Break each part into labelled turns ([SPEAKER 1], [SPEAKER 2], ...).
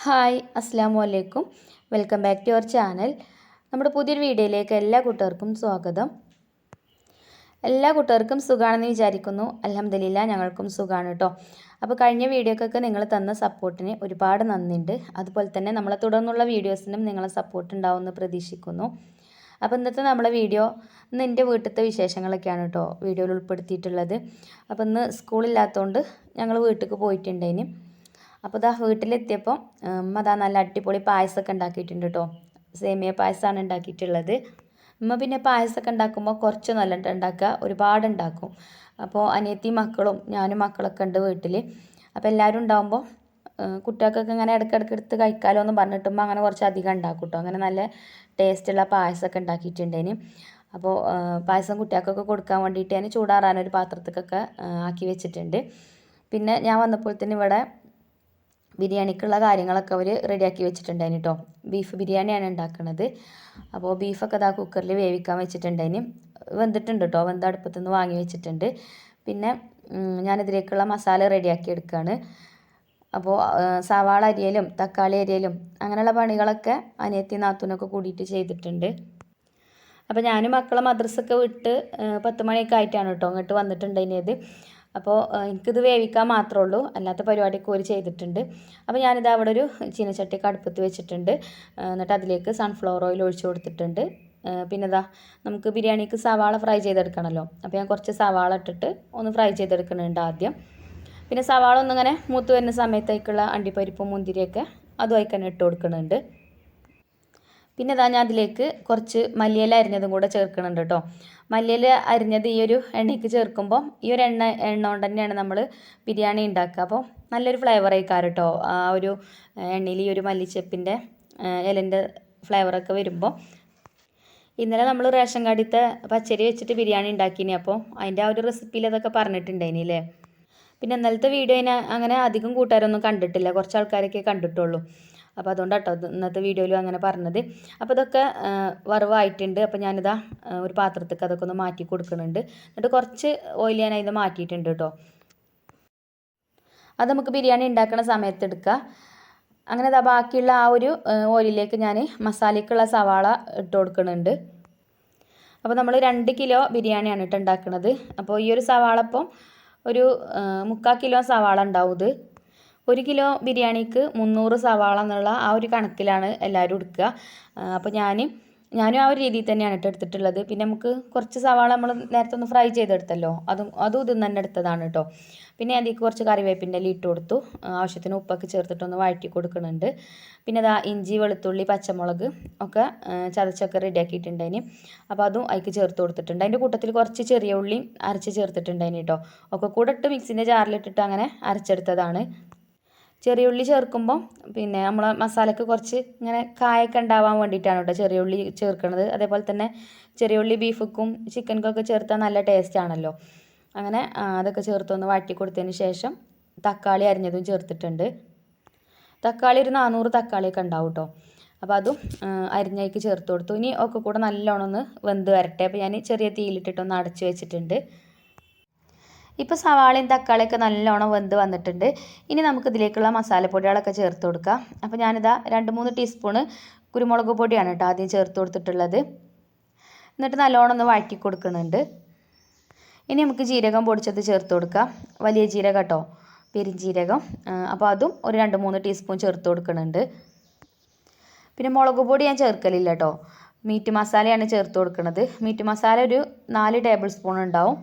[SPEAKER 1] Hi അസ്സാം വലൈക്കും. Welcome back to our channel. നമ്മുടെ പുതിയൊരു വീഡിയോയിലേക്ക് എല്ലാ കൂട്ടുകാർക്കും സ്വാഗതം. എല്ലാ കൂട്ടുകാർക്കും സുഖമാണെന്ന് വിചാരിക്കുന്നു. അൽഹംദുലില്ലാ ഞങ്ങൾക്കും സുഖമാണ് കേട്ടോ. അപ്പോൾ കഴിഞ്ഞ വീഡിയോക്കൊക്കെ നിങ്ങൾ തന്ന സപ്പോർട്ടിന് ഒരുപാട് നന്ദിയുണ്ട്. അതുപോലെ തന്നെ നമ്മളെ തുടർന്നുള്ള വീഡിയോസിനും നിങ്ങളെ സപ്പോർട്ട് ഉണ്ടാവുമെന്ന് പ്രതീക്ഷിക്കുന്നു. അപ്പോൾ ഇന്നത്തെ നമ്മളെ വീഡിയോ ഇന്ന് എൻ്റെ വീട്ടിലത്തെ വിശേഷങ്ങളൊക്കെയാണ് കേട്ടോ വീഡിയോയിൽ ഉൾപ്പെടുത്തിയിട്ടുള്ളത്. അപ്പോൾ ഇന്ന് സ്കൂളില്ലാത്തതുകൊണ്ട് ഞങ്ങൾ വീട്ടിലേക്ക് പോയിട്ടുണ്ടേന്. അപ്പോൾ ഇതാ വീട്ടിലെത്തിയപ്പോൾ അമ്മ അതാ നല്ല അടിപൊളി പായസമൊക്കെ ഉണ്ടാക്കിയിട്ടുണ്ട് കേട്ടോ. സേമിയ പായസമാണ് ഉണ്ടാക്കിയിട്ടുള്ളത്. അമ്മ പിന്നെ പായസമൊക്കെ ഉണ്ടാക്കുമ്പോൾ കുറച്ച് നല്ല ഉണ്ടാക്കുക, ഒരുപാട് ഉണ്ടാക്കും. അപ്പോൾ അനിയത്തി മക്കളും ഞാനും മക്കളൊക്കെ ഉണ്ട് വീട്ടിൽ. അപ്പോൾ എല്ലാവരും ഉണ്ടാകുമ്പോൾ കുട്ടികൾക്കൊക്കെ ഇങ്ങനെ ഇടയ്ക്കിടയ്ക്ക് എടുത്ത് കഴിക്കാമല്ലോ എന്ന് പറഞ്ഞിട്ടുമ്പോൾ അങ്ങനെ കുറച്ച് അധികം ഉണ്ടാക്കും കേട്ടോ. അങ്ങനെ നല്ല ടേസ്റ്റുള്ള പായസമൊക്കെ ഉണ്ടാക്കിയിട്ടുണ്ടേന്. അപ്പോൾ പായസം കുട്ടികൾക്കൊക്കെ കൊടുക്കാൻ വേണ്ടിയിട്ട് ഞാൻ ചൂടാറാനൊരു പാത്രത്തിലൊക്കെ ആക്കി വെച്ചിട്ടുണ്ട്. പിന്നെ ഞാൻ വന്നപ്പോഴത്തേന് ഇവിടെ ബിരിയാണിക്കുള്ള കാര്യങ്ങളൊക്കെ അവർ റെഡിയാക്കി വെച്ചിട്ടുണ്ടായിന് കേട്ടോ. ബീഫ് ബിരിയാണിയാണ് ഉണ്ടാക്കുന്നത്. അപ്പോൾ ബീഫൊക്കെ ഇതാ കുക്കറിൽ വേവിക്കാൻ വെച്ചിട്ടുണ്ടായിന്. വെന്തിട്ടുണ്ട് കേട്ടോ, വെന്ത അടുപ്പത്തു നിന്ന് വാങ്ങി വെച്ചിട്ടുണ്ട്. പിന്നെ ഞാനിതിലേക്കുള്ള മസാല റെഡിയാക്കി എടുക്കുകയാണ്. അപ്പോൾ സവാള അരിയലും തക്കാളി അരിയലും അങ്ങനെയുള്ള പണികളൊക്കെ അനിയത്തി നാത്തൂനൊക്കെ കൂടിയിട്ട് ചെയ്തിട്ടുണ്ട്. അപ്പോൾ ഞാനും മക്കളെ മദ്രസൊക്കെ വിട്ട് 10 മണിയൊക്കെ ആയിട്ടാണ് കേട്ടോ ഇങ്ങോട്ട് വന്നിട്ടുണ്ടായിരുന്നത്. അപ്പോൾ എനിക്കിത് വേവിക്കാൻ മാത്രമേ ഉള്ളൂ, അല്ലാത്ത പരിപാടിയൊക്കെ ഒരു ചെയ്തിട്ടുണ്ട്. അപ്പോൾ ഞാനിത് അവിടെ ഒരു ചീനച്ചട്ടിയൊക്കെ അടുപ്പത്ത് വെച്ചിട്ടുണ്ട്. എന്നിട്ട് അതിലേക്ക് സൺഫ്ലവർ ഓയിൽ ഒഴിച്ച് കൊടുത്തിട്ടുണ്ട്. പിന്നെ ഇതാ നമുക്ക് ബിരിയാണിക്ക് സവാള ഫ്രൈ ചെയ്തെടുക്കണമല്ലോ. അപ്പോൾ ഞാൻ കുറച്ച് സവാള ഇട്ടിട്ട് ഒന്ന് ഫ്രൈ ചെയ്തെടുക്കുന്നുണ്ട് ആദ്യം. പിന്നെ സവാള ഒന്നിങ്ങനെ മൂത്ത് വരുന്ന സമയത്തേക്കുള്ള അണ്ടിപ്പരിപ്പും മുന്തിരിയൊക്കെ അതുമായി തന്നെ ഇട്ട് കൊടുക്കുന്നുണ്ട്. പിന്നെ ഇതാ ഞാൻ അതിലേക്ക് കുറച്ച് മല്ലിയില അരിഞ്ഞതും കൂടെ ചേർക്കുന്നുണ്ട് കേട്ടോ. മല്ലിയില അരിഞ്ഞത് ഈ ഒരു എണ്ണയ്ക്ക് ചേർക്കുമ്പോൾ ഈ ഒരു എണ്ണ കൊണ്ട് തന്നെയാണ് നമ്മൾ ബിരിയാണി ഉണ്ടാക്കുക. അപ്പോൾ നല്ലൊരു ഫ്ലേവർ ആയിക്കാറ് കേട്ടോ. ആ ഒരു എണ്ണയിൽ ഈ ഒരു മല്ലിച്ചപ്പിൻ്റെ ഇലൻ്റെ ഫ്ലേവറൊക്കെ വരുമ്പോൾ. ഇന്നലെ നമ്മൾ റേഷൻ കടയിലത്തെ പച്ചരി വെച്ചിട്ട് ബിരിയാണി ഉണ്ടാക്കിനി. അപ്പോൾ അതിൻ്റെ ആ ഒരു റെസിപ്പിയിൽ അതൊക്കെ പറഞ്ഞിട്ടുണ്ടായിനില്ലേ. പിന്നെ ഇന്നലത്തെ വീഡിയോ അങ്ങനെ അധികം കൂട്ടുകാരൊന്നും കണ്ടിട്ടില്ല, കുറച്ച് ആൾക്കാരൊക്കെ കണ്ടിട്ടുള്ളൂ. അപ്പോൾ അതുകൊണ്ട് കേട്ടോ ഇന്നത്തെ വീഡിയോയിലും അങ്ങനെ പറഞ്ഞത്. അപ്പോൾ ഇതൊക്കെ വറവായിട്ടുണ്ട്. അപ്പോൾ ഞാനിതാ ഒരു പാത്രത്തേക്ക് അതൊക്കെ ഒന്ന് മാറ്റി കൊടുക്കുന്നുണ്ട്. എന്നിട്ട് കുറച്ച് ഓയിൽ ഞാൻ അതിൽ മാറ്റിയിട്ടുണ്ട് കേട്ടോ. അത് നമുക്ക് ബിരിയാണി ഉണ്ടാക്കുന്ന സമയത്ത് എടുക്കുക. അങ്ങനെ ഇതാ ബാക്കിയുള്ള ആ ഒരു ഓയിലിലേക്ക് ഞാൻ മസാലയ്ക്കുള്ള സവാള ഇട്ട് കൊടുക്കുന്നുണ്ട്. അപ്പോൾ നമ്മൾ 2 കിലോ ബിരിയാണിയാണ് ഇട്ട് ഉണ്ടാക്കുന്നത്. അപ്പോൾ ഈ ഒരു സവാള ഇപ്പം ഒരു 3/4 കിലോ സവാള ഉണ്ടാവും. ഇത് 1 കിലോ ബിരിയാണിക്ക് 300 സവാള എന്നുള്ള ആ ഒരു കണക്കിലാണ് എല്ലാവരും എടുക്കുക. അപ്പോൾ ഞാനും ആ ഒരു രീതിയിൽ തന്നെയാണ് എടുത്തിട്ടുള്ളത്. പിന്നെ നമുക്ക് കുറച്ച് സവാള നമ്മൾ നേരത്തെ ഒന്ന് ഫ്രൈ ചെയ്തെടുത്തല്ലോ, അതും ഇതും തന്നെ എടുത്തതാണ് കേട്ടോ. പിന്നെ അതിലേക്ക് കുറച്ച് കറിവേപ്പിൻ്റെ ഇല ഇട്ട് കൊടുത്തു. ആവശ്യത്തിന് ഉപ്പൊക്കെ ചേർത്തിട്ടൊന്ന് വഴറ്റി കൊടുക്കുന്നുണ്ട്. പിന്നെ അതാ ഇഞ്ചി വെളുത്തുള്ളി പച്ചമുളക് ഒക്കെ ചതച്ചൊക്കെ റെഡിയാക്കിയിട്ടുണ്ടായിന്. അപ്പോൾ അതും അതിലേക്ക് ചേർത്ത് കൊടുത്തിട്ടുണ്ട്. അതിൻ്റെ കൂട്ടത്തിൽ കുറച്ച് ചെറിയ ഉള്ളി അരച്ച് ചേർത്തിട്ടുണ്ടായിന് കേട്ടോ. ഒക്കെ കൂടെ ഇട്ട് മിക്സിൻ്റെ ജാറിലിട്ടിട്ട് അങ്ങനെ അരച്ചെടുത്തതാണ്. ചെറിയ ഉള്ളി ചേർക്കുമ്പോൾ പിന്നെ നമ്മൾ മസാലയ്ക്ക് കുറച്ച് ഇങ്ങനെ കായൊക്കെ ഉണ്ടാവാൻ വേണ്ടിയിട്ടാണ് കേട്ടോ ചെറിയ ഉള്ളി ചേർക്കുന്നത്. അതേപോലെ തന്നെ ചെറിയ ഉള്ളി ബീഫുക്കും ചിക്കൻക്കൊക്കെ ചേർത്താൽ നല്ല ടേസ്റ്റ് ആണല്ലോ. അങ്ങനെ അതൊക്കെ ചേർത്തൊന്ന് വഴറ്റി കൊടുത്തതിന് ശേഷം തക്കാളി അരിഞ്ഞതും ചേർത്തിട്ടുണ്ട്. തക്കാളി ഒരു 400 തക്കാളിയൊക്കെ ഉണ്ടാവും കേട്ടോ. അപ്പോൾ അതും അരിഞ്ഞേക്ക് ചേർത്ത് കൊടുത്തു. ഇനി ഒക്കെ കൂടെ നല്ലോണം ഒന്ന് വെന്ത് വരട്ടെ. അപ്പോൾ ഞാൻ ചെറിയ തീയിലിട്ടിട്ടൊന്ന് അടച്ച് വെച്ചിട്ടുണ്ട്. ഇപ്പോൾ സവാളയും തക്കാളിയൊക്കെ നല്ലോണം വെന്ത് വന്നിട്ടുണ്ട്. ഇനി നമുക്ക് ഇതിലേക്കുള്ള മസാലപ്പൊടികളൊക്കെ ചേർത്ത് കൊടുക്കാം. അപ്പോൾ ഞാനിതാ 2-3 ടീസ്പൂണ് കുരുമുളക് പൊടിയാണ് കേട്ടോ ആദ്യം ചേർത്ത് കൊടുത്തിട്ടുള്ളത്. എന്നിട്ട് നല്ലോണം ഒന്ന് വഴറ്റി കൊടുക്കുന്നുണ്ട്. ഇനി നമുക്ക് ജീരകം പൊടിച്ചത് ചേർത്ത് കൊടുക്കാം. വലിയ ജീരകം കേട്ടോ, പെരുംജീരകം. അപ്പോൾ അതും ഒരു 2-3 ടീസ്പൂൺ ചേർത്ത് കൊടുക്കുന്നുണ്ട്. പിന്നെ മുളക് പൊടി ഞാൻ ചേർക്കലില്ല കേട്ടോ, മീറ്റ് മസാലയാണ് ചേർത്ത് കൊടുക്കുന്നത്. മീറ്റ് മസാല ഒരു 4 ടേബിൾ സ്പൂൺ ഉണ്ടാവും.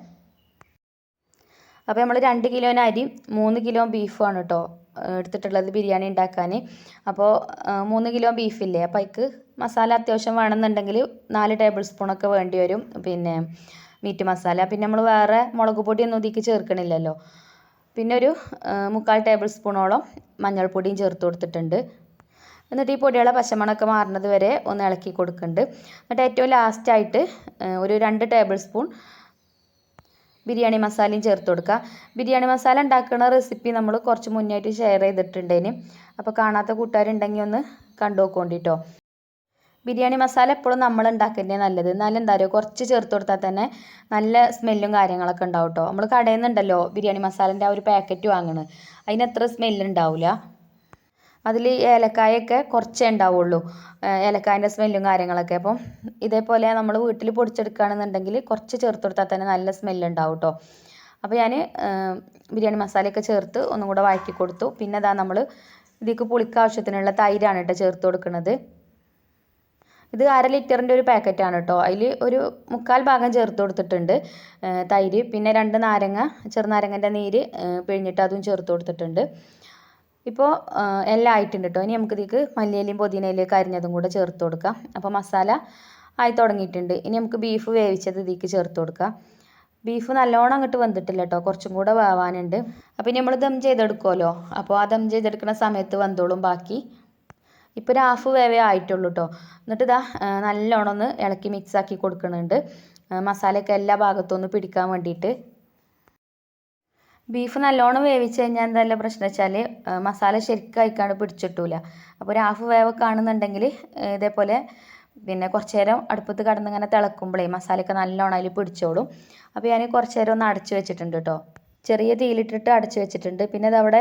[SPEAKER 1] അപ്പോൾ നമ്മൾ 2 കിലോന് അരി 3 കിലോ ബീഫുമാണ് കേട്ടോ എടുത്തിട്ടുള്ളത് ബിരിയാണി ഉണ്ടാക്കാൻ. അപ്പോൾ 3 കിലോ ബീഫില്ലേ, അപ്പോൾ അതിക്ക് മസാല അത്യാവശ്യം വേണമെന്നുണ്ടെങ്കിൽ 4 ടേബിൾ സ്പൂണൊക്കെ വേണ്ടി വരും. പിന്നെ മീറ്റ് മസാല പിന്നെ നമ്മൾ വേറെ മുളക് പൊടിയൊന്നും ഇതിലേക്ക് ചേർക്കണില്ലല്ലോ. പിന്നെ ഒരു 3/4 ടേബിൾ സ്പൂണോളം മഞ്ഞൾപ്പൊടിയും ചേർത്ത് കൊടുത്തിട്ടുണ്ട്. എന്നിട്ട് ഈ പൊടികളെ പച്ചമണമൊക്കെ മാറുന്നത് വരെ ഒന്ന് ഇളക്കി കൊടുക്കുന്നുണ്ട്. എന്നിട്ട് ഏറ്റവും ലാസ്റ്റായിട്ട് ഒരു 2 ടേബിൾ സ്പൂൺ ബിരിയാണി മസാലയും ചേർത്ത് കൊടുക്കുക. ബിരിയാണി മസാല ഉണ്ടാക്കുന്ന റെസിപ്പി നമ്മൾ കുറച്ച് മുന്നായിട്ട് ഷെയർ ചെയ്തിട്ടുണ്ടേന്. അപ്പോൾ കാണാത്ത കൂട്ടുകാരുണ്ടെങ്കിൽ ഒന്ന് കണ്ടു നോക്കോണ്ടിട്ടോ. ബിരിയാണി മസാല എപ്പോഴും നമ്മൾ ഉണ്ടാക്കുന്നതേ നല്ലത്. എന്നാലും എന്താ പറയുക, കുറച്ച് ചേർത്ത് കൊടുത്താൽ തന്നെ നല്ല സ്മെല്ലും കാര്യങ്ങളൊക്കെ ഉണ്ടാവും കേട്ടോ. നമ്മൾ കടയിൽ നിന്നുണ്ടല്ലോ ബിരിയാണി മസാലേൻ്റെ ആ ഒരു പാക്കറ്റ് വാങ്ങണത്, അതിന് അത്ര സ്മെല്ലുണ്ടാവില്ല. അതിൽ ഏലക്കായൊക്കെ കുറച്ചേ ഉണ്ടാവുള്ളൂ, ഏലക്കായൻ്റെ സ്മെല്ലും കാര്യങ്ങളൊക്കെ. അപ്പം ഇതേപോലെ നമ്മൾ വീട്ടിൽ പൊടിച്ചെടുക്കുകയാണെന്നുണ്ടെങ്കിൽ കുറച്ച് ചേർത്ത് കൊടുത്താൽ തന്നെ നല്ല സ്മെല്ലുണ്ടാവും കേട്ടോ. അപ്പോൾ ഞാൻ ബിരിയാണി മസാലയൊക്കെ ചേർത്ത് ഒന്നും കൂടെ വഴറ്റി കൊടുത്തു. പിന്നെ അതാ നമ്മൾ ഇതിലേക്ക് പുളിക്ക് ആവശ്യത്തിനുള്ള തൈരാണ് കേട്ടോ ചേർത്ത് കൊടുക്കുന്നത്. ഇത് 1/2 ലിറ്ററിൻ്റെ ഒരു പാക്കറ്റാണ് കേട്ടോ. അതിൽ ഒരു 3/4 ഭാഗം ചേർത്ത് കൊടുത്തിട്ടുണ്ട് തൈര്. പിന്നെ 2 നാരങ്ങ, ചെറുനാരങ്ങൻ്റെ നീര് പിഴിഞ്ഞിട്ട് അതും ചേർത്ത് കൊടുത്തിട്ടുണ്ട്. ഇപ്പോൾ എല്ലാം ആയിട്ടുണ്ട് കേട്ടോ. ഇനി നമുക്ക് ഇതിലേക്ക് മല്ലിയിലയും പുതിനയിലയൊക്കെ അരിഞ്ഞതും കൂടെ ചേർത്ത് കൊടുക്കാം. അപ്പോൾ മസാല ആയി തുടങ്ങിയിട്ടുണ്ട്. ഇനി നമുക്ക് ബീഫ് വേവിച്ചത് ഇതിലേക്ക് ചേർത്ത് കൊടുക്കാം. ബീഫ് നല്ലോണം അങ്ങോട്ട് വെന്തിട്ടില്ല കേട്ടോ, കുറച്ചും കൂടെ വേവാനുണ്ട്. അപ്പോൾ ഇനി നമ്മൾ ദം ചെയ്തെടുക്കുമല്ലോ, അപ്പോൾ ആ ദം ചെയ്തെടുക്കുന്ന സമയത്ത് വെന്തോളും ബാക്കി. ഇപ്പോൾ ഒരു 1/2 വേവേ ആയിട്ടുള്ളൂ കേട്ടോ. എന്നിട്ട് ഇതാ നല്ലോണം ഒന്ന് ഇളക്കി മിക്സാക്കി കൊടുക്കുന്നുണ്ട്, മസാലയൊക്കെ എല്ലാ ഭാഗത്തും ഒന്ന് പിടിക്കാൻ വേണ്ടിയിട്ട്. ബീഫ് നല്ലോണം വേവിച്ച് കഴിഞ്ഞാൽ എന്തായാലും പ്രശ്നം വെച്ചാൽ മസാല ശരിക്കും കഴിക്കാണ്ട് പിടിച്ചിട്ടില്ല. അപ്പോൾ ഒരു 1/2 വേവൊക്കെ ആണെന്നുണ്ടെങ്കിൽ ഇതേപോലെ പിന്നെ കുറച്ച് നേരം അടുപ്പത്ത് കിടന്നിങ്ങനെ തിളക്കുമ്പോഴേ മസാലയൊക്കെ നല്ലോണം അതിൽ പിടിച്ചോളും. അപ്പോൾ ഞാൻ കുറച്ച് നേരം ഒന്ന് അടച്ച് വെച്ചിട്ടുണ്ട് കേട്ടോ, ചെറിയ തീയിലിട്ടിട്ട് അടച്ച് വെച്ചിട്ടുണ്ട്. പിന്നെ അതവിടെ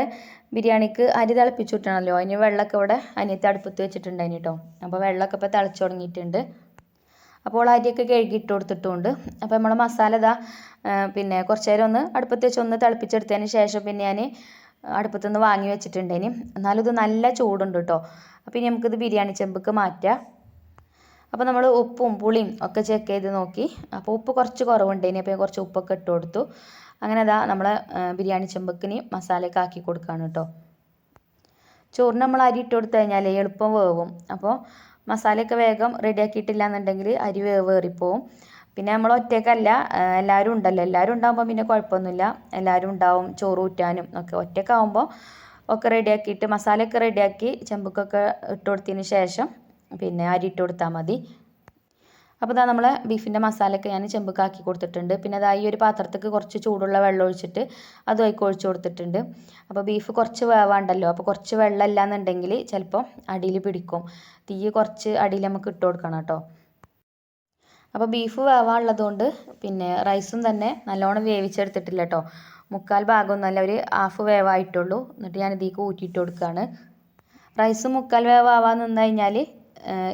[SPEAKER 1] ബിരിയാണിക്ക് അരി തിളപ്പിച്ച് വിട്ടണമല്ലോ, അതിന് വെള്ളമൊക്കെ ഇവിടെ അനിയത്തി അടുപ്പത്ത് വെച്ചിട്ടുണ്ടായിന് കേട്ടോ. അപ്പോൾ വെള്ളമൊക്കെ ഇപ്പോൾ തിളച്ച് തുടങ്ങിയിട്ടുണ്ട്. അപ്പോൾ അരിയൊക്കെ കഴുകിയിട്ട് കൊടുത്തിട്ടുമുണ്ട്. അപ്പോൾ നമ്മളെ മസാല ഇതാ പിന്നെ കുറച്ച് നേരം ഒന്ന് അടുപ്പത്ത് വെച്ച് ഒന്ന് തിളപ്പിച്ചെടുത്തതിന് ശേഷം പിന്നെ ഞാൻ അടുപ്പത്തു നിന്ന് വാങ്ങി വെച്ചിട്ടുണ്ടേന്. എന്നാലും ഇത് നല്ല ചൂടുണ്ട് കേട്ടോ. അപ്പോൾ ഇനി നമുക്കിത് ബിരിയാണി ചെമ്പക്ക് മാറ്റാം. അപ്പോൾ നമ്മൾ ഉപ്പും പുളിയും ഒക്കെ ചെക്ക് ചെയ്ത് നോക്കി. അപ്പോൾ ഉപ്പ് കുറച്ച് കുറവുണ്ടേന്, അപ്പോൾ കുറച്ച് ഉപ്പൊക്കെ ഇട്ട് കൊടുത്തു. അങ്ങനെ അതാ നമ്മളെ ബിരിയാണി ചെമ്പക്കിന് മസാലയൊക്കെ ആക്കി കൊടുക്കുകയാണ് കേട്ടോ. ചോറിന് നമ്മൾ അരി ഇട്ട് കൊടുത്തു കഴിഞ്ഞാൽ എളുപ്പം വേവും. അപ്പോൾ മസാലയൊക്കെ വേഗം റെഡിയാക്കിയിട്ടില്ല എന്നുണ്ടെങ്കിൽ അരി വേറിപ്പോവും. പിന്നെ നമ്മൾ ഒറ്റയ്ക്കല്ല, എല്ലാവരും ഉണ്ടല്ലോ. എല്ലാവരും ഉണ്ടാകുമ്പോൾ പിന്നെ കുഴപ്പമൊന്നുമില്ല, എല്ലാവരും ഉണ്ടാവും ചോറ് ഊറ്റാനും ഒക്കെ. ഒറ്റയ്ക്കാവുമ്പോൾ ഒക്കെ റെഡിയാക്കിയിട്ട് മസാലയൊക്കെ റെഡിയാക്കി ചെമ്പക്കൊക്കെ ഇട്ട് കൊടുത്തതിന് ശേഷം പിന്നെ അരി ഇട്ട് കൊടുത്താൽ മതി. അപ്പോൾ ഇതാ നമ്മളെ ബീഫിൻ്റെ മസാലയൊക്കെ ഞാൻ ചെമ്പക്കാക്കി കൊടുത്തിട്ടുണ്ട്. പിന്നെ അതാ ഈ ഒരു പാത്രത്തേക്ക് കുറച്ച് ചൂടുള്ള വെള്ളം ഒഴിച്ചിട്ട് അതും അതിലേക്ക് ഒഴിച്ച് കൊടുത്തിട്ടുണ്ട്. അപ്പോൾ ബീഫ് കുറച്ച് വേവാണ്ടല്ലോ, അപ്പോൾ കുറച്ച് വെള്ളം ഇല്ലാന്നുണ്ടെങ്കിൽ ചിലപ്പോൾ അടിയിൽ പിടിക്കും. തീ കുറച്ച് അടിയിൽ നമുക്ക് ഇട്ട് കൊടുക്കണം കേട്ടോ. അപ്പോൾ ബീഫ് വേവാനുള്ളതുകൊണ്ട് പിന്നെ റൈസും തന്നെ നല്ലോണം വേവിച്ചെടുത്തിട്ടില്ല കേട്ടോ. 3/4 ഭാഗമൊന്നുമല്ല, ഒരു 1/2 വേവായിട്ടുള്ളൂ. എന്നിട്ട് ഞാൻ ഇതിലേക്ക് ഊറ്റിയിട്ട് കൊടുക്കുകയാണ്. റൈസ് 3/4 വേവാൻ നിന്ന് കഴിഞ്ഞാൽ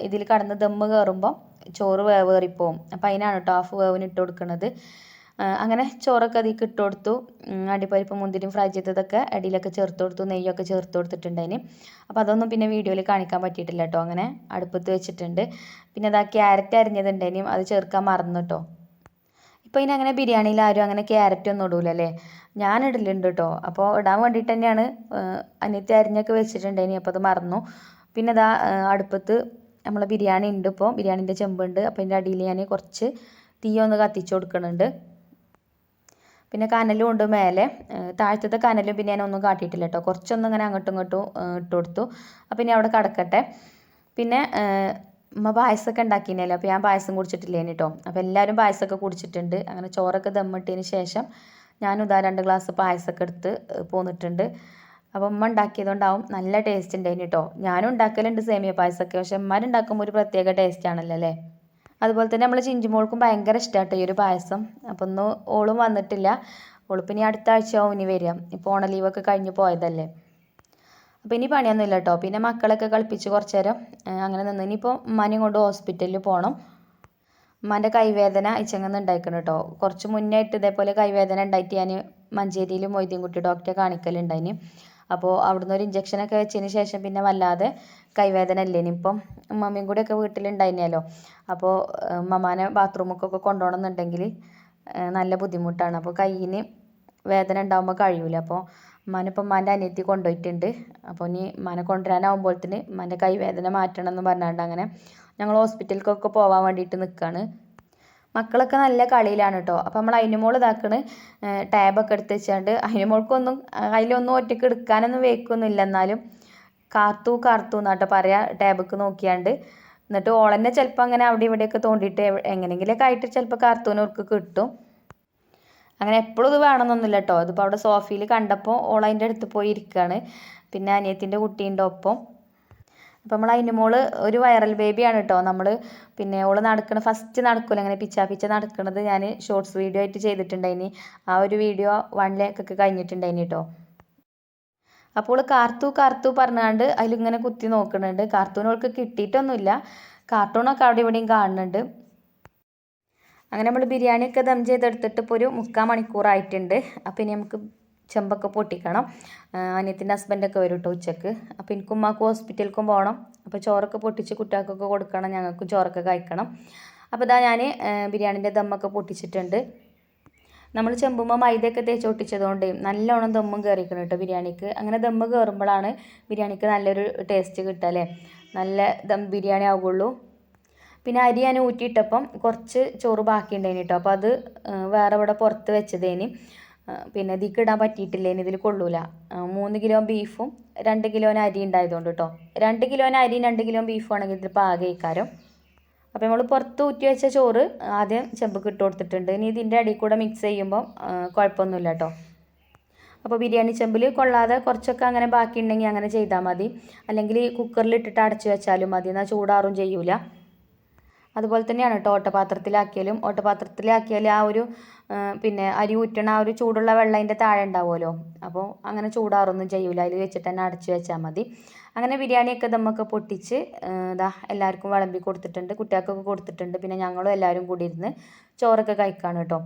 [SPEAKER 1] ഇതിൽ കടന്ന് ദമ്മ് കയറുമ്പോൾ ചോറ് വേവേറിപ്പോവും. അപ്പോൾ അതിനാണ് കേട്ടോ 1/2 വേവിന് ഇട്ട് കൊടുക്കുന്നത്. അങ്ങനെ ചോറൊക്കെ അതിലേക്ക് ഇട്ട് കൊടുത്തു. അണ്ടിപ്പരിപ്പ് മുന്തിരിയും ഫ്രൈ ചെയ്തതൊക്കെ അടിയിലൊക്കെ ചേർത്ത് കൊടുത്തു, നെയ്യൊക്കെ ചേർത്ത് കൊടുത്തിട്ടുണ്ടതിന്. അപ്പോൾ അതൊന്നും പിന്നെ വീഡിയോയിൽ കാണിക്കാൻ പറ്റിയിട്ടില്ല കേട്ടോ. അങ്ങനെ അടുപ്പത്ത് വെച്ചിട്ടുണ്ട്. പിന്നെ അതാ ക്യാരറ്റ് അരിഞ്ഞതുണ്ടേനും അത് ചേർക്കാൻ മറന്നു കേട്ടോ. ഇപ്പോൾ ഇനി അങ്ങനെ ബിരിയാണിയിൽ ആരും അങ്ങനെ ക്യാരറ്റ് ഒന്നും ഇടൂലല്ലേ, ഞാൻ ഇടലുണ്ട് കേട്ടോ. അപ്പോൾ ഇടാൻ വേണ്ടിയിട്ട് തന്നെയാണ് അനിയത്തി അരിഞ്ഞൊക്കെ വെച്ചിട്ടുണ്ടേനി, അപ്പോൾ അത് മറന്നു. പിന്നെ അതാ അടുപ്പത്ത് നമ്മളെ ബിരിയാണി ഉണ്ട്, ഇപ്പോൾ ബിരിയാണീൻ്റെ ചെമ്പുണ്ട്. അപ്പോൾ അതിൻ്റെ അടിയിൽ ഞാൻ കുറച്ച് തീ ഒന്ന് കത്തിച്ച് കൊടുക്കുന്നുണ്ട്. പിന്നെ കനലും ഉണ്ട് മേലെ, താഴത്തെ കനലും പിന്നെ ഞാനൊന്നും കാട്ടിയിട്ടില്ല കേട്ടോ. കുറച്ചൊന്നും ഇങ്ങനെ അങ്ങോട്ടും ഇങ്ങോട്ടും ഇട്ട് കൊടുത്തു. അപ്പോൾ ഇനി അവിടെ കിടക്കട്ടെ. പിന്നെ അമ്മ പായസമൊക്കെ ഉണ്ടാക്കിനല്ലോ, അപ്പോൾ ഞാൻ പായസം കുടിച്ചിട്ടില്ലേനി കേട്ടോ. അപ്പോൾ എല്ലാവരും പായസമൊക്കെ കുടിച്ചിട്ടുണ്ട്. അങ്ങനെ ചോറൊക്കെ ദമ്മിട്ടതിന് ശേഷം ഞാനും ഇതാ 2 ഗ്ലാസ് പായസമൊക്കെ എടുത്ത് പോന്നിട്ടുണ്ട്. അപ്പോൾ ഉമ്മ ഉണ്ടാക്കിയതുകൊണ്ടാവും നല്ല ടേസ്റ്റ് ഉണ്ടായിന് കേട്ടോ. ഞാനും ഉണ്ടാക്കലുണ്ട് സേമിയ പായസമൊക്കെ, പക്ഷെ ഉമ്മാരുണ്ടാക്കുമ്പോൾ ഒരു പ്രത്യേക ടേസ്റ്റ് ആണല്ലോ അല്ലേ. അതുപോലെ തന്നെ നമ്മൾ ചിഞ്ചുമോൾക്കും ഭയങ്കര ഇഷ്ടമാട്ടോ ഈ ഒരു പായസം. അപ്പോൾ ഒന്ന് ഓളും വന്നിട്ടില്ല, ഓളിപ്പം ഇനി അടുത്ത ആഴ്ചയാവും ഇനി വരിക. ഇപ്പോൾ ഓണ ലീവൊക്കെ കഴിഞ്ഞ് പോയതല്ലേ. അപ്പോൾ ഇനി പണിയൊന്നുമില്ല കേട്ടോ. പിന്നെ മക്കളൊക്കെ കളിപ്പിച്ച് കുറച്ച് നേരം അങ്ങനെ നിന്ന്. ഇനിയിപ്പോൾ ഉമ്മാനെയും കൊണ്ട് ഹോസ്പിറ്റലിൽ പോകണം. ഉമ്മാൻ്റെ കൈവേദന ഇച്ചങ്ങന്ന് ഉണ്ടായിക്കണം കേട്ടോ. കുറച്ച് മുന്നായിട്ട് ഇതേപോലെ കൈവേദന ഉണ്ടായിട്ട് ഞാൻ മഞ്ചേരിയിൽ മൊയ്തീൻകുട്ടി ഡോക്ടറെ കാണിക്കലുണ്ടായിന്. അപ്പോൾ അവിടുന്ന് ഒരു ഇഞ്ചക്ഷനൊക്കെ വെച്ചതിന് ശേഷം പിന്നെ വല്ലാതെ കൈവേദന ഇല്ലേനി. ഇപ്പം ഉമ്മമ്മയും കൂടെയൊക്കെ വീട്ടിലുണ്ടായിരുന്നല്ലോ. അപ്പോൾ ഉമ്മമാനെ ബാത്റൂമൊക്കെ കൊണ്ടുപോകണം എന്നുണ്ടെങ്കിൽ നല്ല ബുദ്ധിമുട്ടാണ്. അപ്പോൾ കയ്യിന് വേദന ഉണ്ടാകുമ്പോൾ കഴിയൂല. അപ്പോൾ ഉമ്മാനിപ്പോൾ ഉമ്മാൻ്റെ അനിയത്തി കൊണ്ടുപോയിട്ടുണ്ട്. അപ്പോൾ ഇനി ഉമ്മാനെ കൊണ്ടുവരാനാവുമ്പോഴത്തേന് ഉമ്മാൻ്റെ കൈവേദന മാറ്റണം എന്ന് പറഞ്ഞുകൊണ്ട് അങ്ങനെ ഞങ്ങൾ ഹോസ്പിറ്റലിലേക്കൊക്കെ പോകാൻ വേണ്ടിയിട്ട് നിൽക്കുകയാണ്. മക്കളൊക്കെ നല്ല കളിയിലാണ് കേട്ടോ. അപ്പോൾ നമ്മൾ അതിനുമോൾ ഇതാക്കണ് ടാബൊക്കെ എടുത്ത് വെച്ചാണ്ട് അതിനുമോൾക്കൊന്നും അതിലൊന്നും ഒറ്റയ്ക്ക് എടുക്കാനൊന്നും വെക്കൊന്നുമില്ല. എന്നാലും കാർത്തു എന്നാട്ടോ പറയാ, ടാബൊക്കെ നോക്കിയാണ്ട്. എന്നിട്ട് ഓളന്നെ ചിലപ്പോൾ അങ്ങനെ അവിടെ ഇവിടെയൊക്കെ തോണ്ടിയിട്ട് എങ്ങനെയെങ്കിലുമൊക്കെ ആയിട്ട് ചിലപ്പോൾ കാർത്തൂനവർക്ക് കിട്ടും. അങ്ങനെ എപ്പോഴും ഇത് വേണമെന്നൊന്നുമില്ല കേട്ടോ. ഇതിപ്പോൾ അവിടെ സോഫയിൽ കണ്ടപ്പോൾ ഓളതിൻ്റെ അടുത്ത് പോയി ഇരിക്കുകയാണ്. പിന്നെ അനിയത്തിൻ്റെ കുട്ടീൻ്റെ ഒപ്പം. അപ്പോൾ നമ്മൾ അതിൻ്റെ മോള് ഒരു വൈറൽ ബേബിയാണ് കേട്ടോ. നമ്മൾ പിന്നെ ഓള് നടക്കണ ഫസ്റ്റ് നടക്കില്ല അങ്ങനെ പിച്ച നടക്കുന്നത് ഞാൻ ഷോർട്സ് വീഡിയോ ആയിട്ട് ചെയ്തിട്ടുണ്ടായിനി. ആ ഒരു വീഡിയോ 1 ലേക്ക് കഴിഞ്ഞിട്ടുണ്ടായിനി കേട്ടോ. അപ്പോൾ കാർത്തു കാർത്തു പറഞ്ഞാണ്ട് അതിലിങ്ങനെ കുത്തി നോക്കുന്നുണ്ട്. കാർട്ടൂണുകൾക്ക് കിട്ടിയിട്ടൊന്നുമില്ല. കാർട്ടൂണൊക്കെ അവിടെ ഇവിടെയും കാണുന്നുണ്ട്. അങ്ങനെ നമ്മൾ ബിരിയാണിയൊക്കെ ദം ചെയ്തെടുത്തിട്ട് ഇപ്പോൾ ഒരു 3/4 മണിക്കൂറായിട്ടുണ്ട്. അപ്പോൾ ഇനി നമുക്ക് ചെമ്പൊക്കെ പൊട്ടിക്കണം. അനിയത്തിൻ്റെ ഹസ്ബൻഡൊക്കെ വരും കേട്ടോ ഉച്ചക്ക്. അപ്പോൾ എനിക്കും ഉമ്മാക്കും ഹോസ്പിറ്റലിലേക്കും പോകണം. അപ്പോൾ ചോറൊക്കെ പൊട്ടിച്ച് കുട്ടികൾക്കൊക്കെ കൊടുക്കണം, ഞങ്ങൾക്കും ചോറൊക്കെ കഴിക്കണം. അപ്പോൾ ഇതാ ഞാൻ ബിരിയാണീൻ്റെ ദമ്മൊക്കെ പൊട്ടിച്ചിട്ടുണ്ട്. നമ്മൾ ചെമ്പുമ്പോൾ മൈദയൊക്കെ തേച്ച് ഒട്ടിച്ചതുകൊണ്ട് നല്ലോണം ദമ്മും കയറിക്കണം കേട്ടോ ബിരിയാണിക്ക്. അങ്ങനെ ദമ്മ് കയറുമ്പോഴാണ് ബിരിയാണിക്ക് നല്ലൊരു ടേസ്റ്റ് കിട്ടുക അല്ലേ, നല്ല ദം ബിരിയാണി ആവുകയുള്ളൂ. പിന്നെ അരി ഞാൻ ഊറ്റിയിട്ടപ്പം കുറച്ച് ചോറ് ബാക്കിയുണ്ടായിന് കേട്ടോ. അപ്പോൾ അത് വേറെ ഇവിടെ പുറത്ത് വെച്ചതേന്. പിന്നെ ഇതിക്ക് ഇടാൻ പറ്റിയിട്ടില്ലേന്, ഇതിൽ കൊള്ളൂല. 3 കിലോ ബീഫും 2 കിലോന് അരി ഉണ്ടായതുകൊണ്ട് കേട്ടോ. 2 കിലോന് അരി 2 കിലോ ബീഫും ആണെങ്കിൽ ഇതിൽ പാകം ഇക്കാരം. അപ്പോൾ നമ്മൾ പുറത്ത് ഊറ്റി വെച്ച ചോറ് ആദ്യം ചെമ്പക്ക് ഇട്ട് കൊടുത്തിട്ടുണ്ട്. ഇനി ഇതിൻ്റെ അടിയിൽ കൂടെ മിക്സ് ചെയ്യുമ്പോൾ കുഴപ്പമൊന്നുമില്ല കേട്ടോ. അപ്പോൾ ബിരിയാണി ചെമ്പിൽ കൊള്ളാതെ കുറച്ചൊക്കെ അങ്ങനെ ബാക്കിയുണ്ടെങ്കിൽ അങ്ങനെ ചെയ്താൽ മതി. അല്ലെങ്കിൽ കുക്കറിൽ ഇട്ടിട്ട് അടച്ചു വെച്ചാലും മതി, എന്നാൽ ചൂടാറും ചെയ്യൂല. അതുപോലെ തന്നെയാണ് കേട്ടോ ഓട്ടപാത്രത്തിലാക്കിയാൽ ആ ഒരു പിന്നെ അരി ഊറ്റണ ആ ഒരു ചൂടുള്ള വെള്ളം അതിൻ്റെ താഴെ ഉണ്ടാവുമല്ലോ. അപ്പോൾ അങ്ങനെ ചൂടാറൊന്നും ചെയ്യൂല, അതിൽ വെച്ചിട്ട് തന്നെ അടച്ചു വെച്ചാൽ മതി. അങ്ങനെ ബിരിയാണിയൊക്കെ ദമ്മൊക്കെ പൊട്ടിച്ച് ഇതാ എല്ലാവർക്കും വിളമ്പി കൊടുത്തിട്ടുണ്ട്, കുട്ടികൾക്കൊക്കെ കൊടുത്തിട്ടുണ്ട്. പിന്നെ ഞങ്ങളും എല്ലാവരും കൂടി ഇരുന്ന് ചോറൊക്കെ കഴിക്കാണ് കേട്ടോ.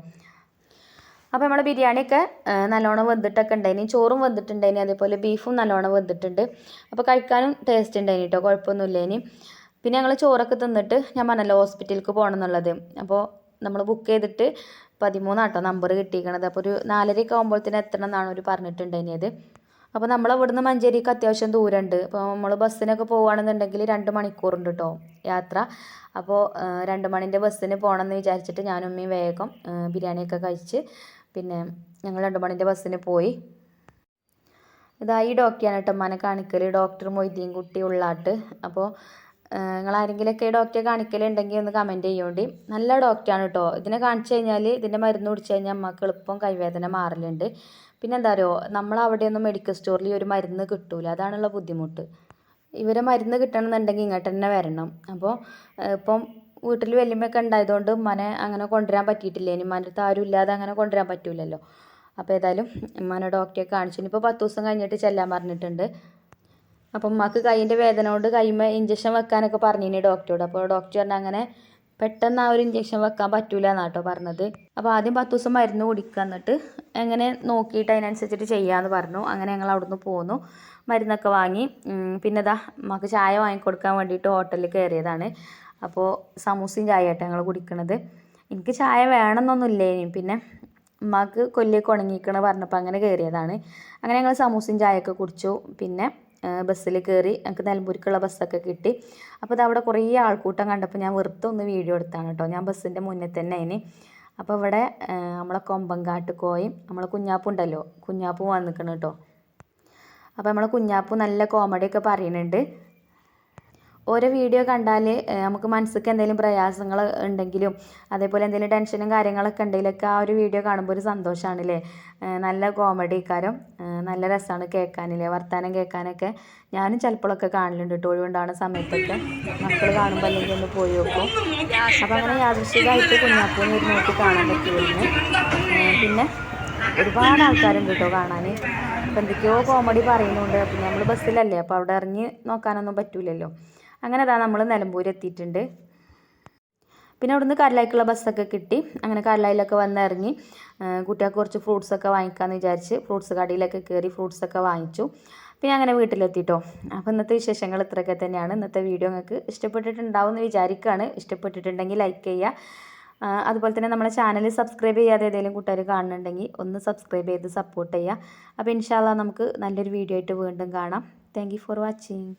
[SPEAKER 1] അപ്പോൾ നമ്മൾ ബിരിയാണിയൊക്കെ നല്ലോണം വെന്തിട്ടൊക്കെ ഉണ്ടായിനി, ചോറും വെന്തിട്ടുണ്ടായിനി, അതേപോലെ ബീഫും നല്ലോണം വെന്തിട്ടുണ്ട്. അപ്പോൾ കഴിക്കാനും ടേസ്റ്റ് ഉണ്ടായിനി കേട്ടോ, കുഴപ്പമൊന്നുമില്ല. ഇനി പിന്നെ ഞങ്ങൾ ചോറൊക്കെ തിന്നിട്ട് ഞാൻ പറഞ്ഞല്ലോ ഹോസ്പിറ്റലിലേക്ക് പോകണം എന്നുള്ളത്. അപ്പോൾ നമ്മൾ ബുക്ക് ചെയ്തിട്ട് 13 ആട്ടോ നമ്പർ കിട്ടിയിരിക്കണത്. അപ്പോൾ ഒരു 4:30 ആകുമ്പോഴത്തേന് എത്തണം എന്നാണ് അവർ പറഞ്ഞിട്ടുണ്ടായിരുന്നത്. അപ്പോൾ നമ്മൾ ഇവിടുന്ന് മഞ്ചേരിക്ക് അത്യാവശ്യം ദൂരമുണ്ട്. അപ്പോൾ നമ്മൾ ബസ്സിനൊക്കെ പോകുകയാണെന്നുണ്ടെങ്കിൽ 2 മണിക്കൂറുണ്ട് കേട്ടോ യാത്ര. അപ്പോൾ 2 മണിൻ്റെ ബസ്സിന് പോകണമെന്ന് വിചാരിച്ചിട്ട് ഞാനും ഉമ്മയും വേഗം ബിരിയാണിയൊക്കെ കഴിച്ച് പിന്നെ ഞങ്ങൾ 2 മണിൻ്റെ ബസ്സിന് പോയി. ഇതാ ഈ ഡോക്ടറാണ് കേട്ടോ ഉമ്മാനെ കാണിക്കൽ, ഡോക്ടർ മൊയ്തീൻ കുട്ടി ഉള്ളാട്ട്. അപ്പോൾ നിങ്ങളാരെങ്കിലുമൊക്കെ ഡോക്ടറെ കാണിക്കലുണ്ടെങ്കിൽ ഒന്ന് കമൻറ്റ് ചെയ്യോണ്ടി. നല്ല ഡോക്ടറാണ് കേട്ടോ. ഇതിനെ കാണിച്ചു കഴിഞ്ഞാൽ ഇതിൻ്റെ മരുന്ന് കുടിച്ച് കഴിഞ്ഞാൽ അമ്മക്ക് എളുപ്പം കൈവേദന മാറലുണ്ട്. പിന്നെ എന്താ പറയുക, നമ്മളവിടെയൊന്നും മെഡിക്കൽ സ്റ്റോറിൽ ഒരു മരുന്ന് കിട്ടൂല, അതാണുള്ള ബുദ്ധിമുട്ട്. ഇവരെ മരുന്ന് കിട്ടണമെന്നുണ്ടെങ്കിൽ ഇങ്ങോട്ട് തന്നെ വരണം. അപ്പോൾ ഇപ്പം വീട്ടിൽ വല്യമ്മയൊക്കെ ഉണ്ടായതുകൊണ്ട് ഉമ്മാനെ അങ്ങനെ കൊണ്ടുവരാൻ പറ്റിയിട്ടില്ല. ഇനി ഉമ്മാൻ്റെ അടുത്ത് ആരും ഇല്ലാതെ അങ്ങനെ കൊണ്ടുവരാൻ പറ്റൂലല്ലോ. അപ്പോൾ ഏതായാലും ഉമ്മാനെ ഡോക്ടറെ കാണിച്ചു. ഇനിയിപ്പോൾ 10 ദിവസം കഴിഞ്ഞിട്ട് ചെല്ലാൻ പറഞ്ഞിട്ടുണ്ട്. അപ്പം ഉമ്മാക്ക് കൈയിൻ്റെ വേദന കൊണ്ട് കൈമ ഇഞ്ചക്ഷൻ വെക്കാനൊക്കെ പറഞ്ഞിനി ഡോക്ടറോട്. അപ്പോൾ ഡോക്ടർ പറഞ്ഞാൽ അങ്ങനെ പെട്ടെന്ന് ആ ഒരു ഇഞ്ചക്ഷൻ വെക്കാൻ പറ്റൂല എന്നാട്ടോ പറഞ്ഞത്. അപ്പോൾ ആദ്യം 10 ദിവസം മരുന്ന് കുടിക്കുക, എന്നിട്ട് എങ്ങനെ നോക്കിയിട്ട് അതിനനുസരിച്ചിട്ട് ചെയ്യാമെന്ന് പറഞ്ഞു. അങ്ങനെ ഞങ്ങൾ അവിടുന്ന് പോന്നു, മരുന്നൊക്കെ വാങ്ങി. പിന്നെ ഇതാ ഉമ്മാക്ക് ചായ വാങ്ങിക്കൊടുക്കാൻ വേണ്ടിയിട്ട് ഹോട്ടലിൽ കയറിയതാണ്. അപ്പോൾ സമൂസയും ചായ ആയിട്ട് ഞങ്ങൾ കുടിക്കണത്. എനിക്ക് ചായ വേണമെന്നൊന്നുമില്ലേനി, പിന്നെ ഉമ്മാക്ക് കൊല്ലിയൊക്കെ ഉണങ്ങിക്കണ പറഞ്ഞപ്പോൾ അങ്ങനെ കയറിയതാണ്. അങ്ങനെ ഞങ്ങൾ സമൂസയും ചായയൊക്കെ കുടിച്ചു. പിന്നെ ബസ്സിൽ കയറി, ഞങ്ങൾക്ക് നിലമ്പൂർക്കുള്ള ബസ്സൊക്കെ കിട്ടി. അപ്പോൾ അത് അവിടെ കുറേ ആൾക്കൂട്ടം കണ്ടപ്പോൾ ഞാൻ വെറുതെ ഒന്ന് വീഡിയോ എടുത്താണ് കേട്ടോ. ഞാൻ ബസ്സിൻ്റെ മുന്നിൽ തന്നെ അതിന്. അപ്പോൾ ഇവിടെ നമ്മളെ കൊമ്പങ്കാട്ട് കോയും നമ്മളെ കുഞ്ഞാപ്പു ഉണ്ടല്ലോ, കുഞ്ഞാപ്പു വന്നിക്കണം കേട്ടോ. അപ്പോൾ നമ്മളെ കുഞ്ഞാപ്പു നല്ല കോമഡിയൊക്കെ പറയുന്നുണ്ട്. ഓരോ വീഡിയോ കണ്ടാൽ നമുക്ക് മനസ്സിലേക്ക് എന്തെങ്കിലും പ്രയാസങ്ങൾ ഉണ്ടെങ്കിലും അതേപോലെ എന്തെങ്കിലും ടെൻഷനും കാര്യങ്ങളൊക്കെ ഉണ്ടെങ്കിലൊക്കെ ആ ഒരു വീഡിയോ കാണുമ്പോൾ ഒരു സന്തോഷമാണല്ലേ. നല്ല കോമഡി കാരം, നല്ല രസമാണ് കേൾക്കാനില്ലേ, വർത്തമാനം കേൾക്കാനൊക്കെ. ഞാനും ചിലപ്പോഴൊക്കെ കാണലുണ്ട് കേട്ടോ, ഒഴിവുണ്ടാകുന്ന സമയത്തൊക്കെ. മക്കൾ കാണുമ്പോൾ അല്ലെങ്കിൽ ഒന്ന് പോയി നോക്കും. അപ്പോൾ അങ്ങനെ യാദൃശ്ചികമായിട്ട് കുഞ്ഞാപ്പൂന്ന് ഒരു നോക്കി കാണാൻ പറ്റുമായിരുന്നു. പിന്നെ ഒരുപാട് ആൾക്കാരുണ്ട് കേട്ടോ കാണാൻ. അപ്പോൾ എന്തൊക്കെയോ കോമഡി പറയുന്നുണ്ട്. പിന്നെ നമ്മൾ ബസ്സിലല്ലേ, അപ്പോൾ അവിടെ ഇറങ്ങി നോക്കാനൊന്നും പറ്റൂലല്ലോ. അങ്ങനെ അതാ നമ്മൾ നിലമ്പൂർ എത്തിയിട്ടുണ്ട്. പിന്നെ അവിടുന്ന് കടലായിക്കുള്ള ബസ്സൊക്കെ കിട്ടി. അങ്ങനെ കടലായിലൊക്കെ വന്നിറങ്ങി കുട്ടികൾക്ക് കുറച്ച് ഫ്രൂട്ട്സൊക്കെ വാങ്ങിക്കാമെന്ന് വിചാരിച്ച് ഫ്രൂട്ട്സ് കടയിലൊക്കെ കയറി ഫ്രൂട്ട്സൊക്കെ വാങ്ങിച്ചു. പിന്നെ അങ്ങനെ വീട്ടിലെത്തിയിട്ടോ. അപ്പോൾ ഇന്നത്തെ വിശേഷങ്ങൾ ഇത്രയൊക്കെ തന്നെയാണ്. ഇന്നത്തെ വീഡിയോ നിങ്ങൾക്ക് ഇഷ്ടപ്പെട്ടിട്ടുണ്ടാവും എന്ന് വിചാരിക്കുകയാണ്. ഇഷ്ടപ്പെട്ടിട്ടുണ്ടെങ്കിൽ ലൈക്ക് ചെയ്യുക. അതുപോലെ തന്നെ നമ്മുടെ ചാനൽ സബ്സ്ക്രൈബ് ചെയ്യാതെ ഏതെങ്കിലും കൂട്ടുകാർ കാണുന്നുണ്ടെങ്കിൽ ഒന്ന് സബ്സ്ക്രൈബ് ചെയ്ത് സപ്പോർട്ട് ചെയ്യുക. അപ്പോൾ ഇൻഷാ അല്ലാഹ് നമുക്ക് നല്ലൊരു വീഡിയോ ആയിട്ട് വീണ്ടും കാണാം. Thank you for watching.